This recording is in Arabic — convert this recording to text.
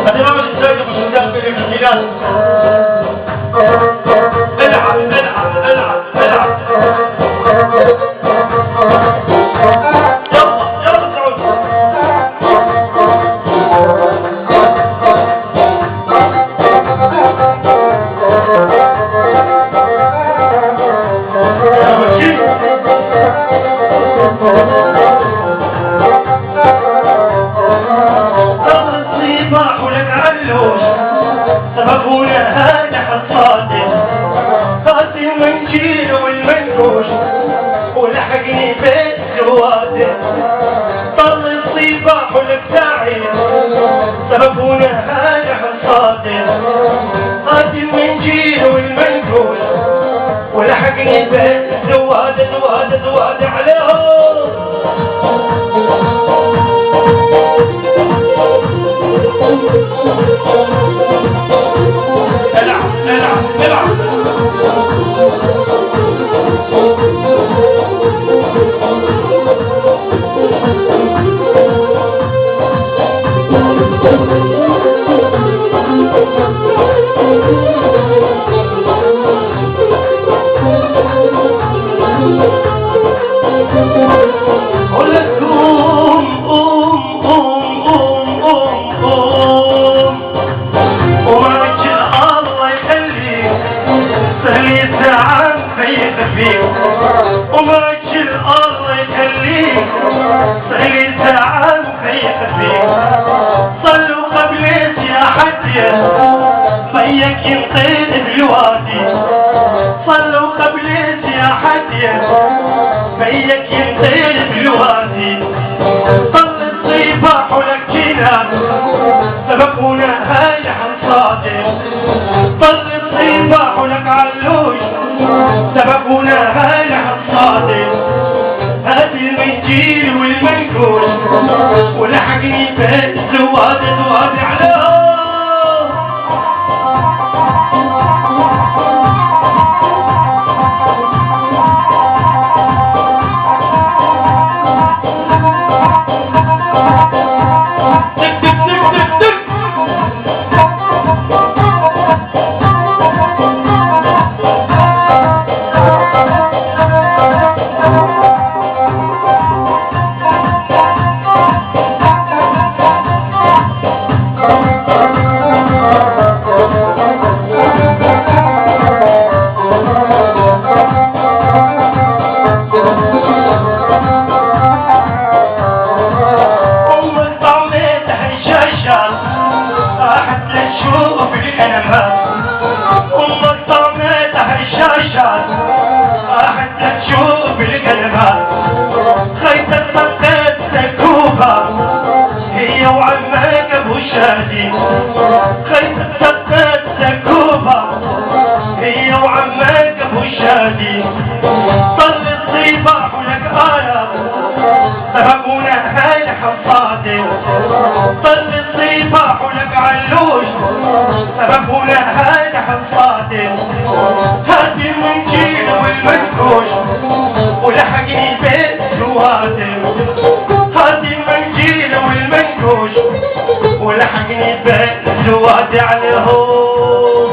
الإمام الزايد مش مدخل في الخلاف. العب العب العب العب يلا يلا سعود. الصباح ولك علوش سببونا هذا حصادم قاسي المنجيل والمنكوش ولحقني بيت جوادم. طل الصباح ولك داعي سببونا هذا حصادم قاسي المنجيل والمنكوش ولحقني بيت زواد زواد زواد عليهم. العب العب العب وماجي الله يخليك صحيح تعال فيك صلوا قبلت يا حدية ميك ينطير بالوادي. صلوا قبلت يا حدية ميك ينطير بالوادي. طل الصباح ولك جنان سبقونا هاي حصادم. طل الصباح ولك علوش سبقونا هاي حصادم. هذه المنجيل والمنكوش ولحقني بيت زواد زواد عليهم. أمك طميتها الشاشات راحت تشوف القلبات. خيتك طقيت سكوبة هي وعمك ابو شادي. خيتك طقيت سكوبة هي وعمك ابو شادي. طل الصباح ولك آلة سبقونا هاي حصادي. طل الصباح ولك علوش سبقونا هاي حصادي. هاتي المنجيل والمنكوش ولحقني بيت زوادم. هاتي المنجيل والمنكوش ولحقني بيت زوادي عليهم.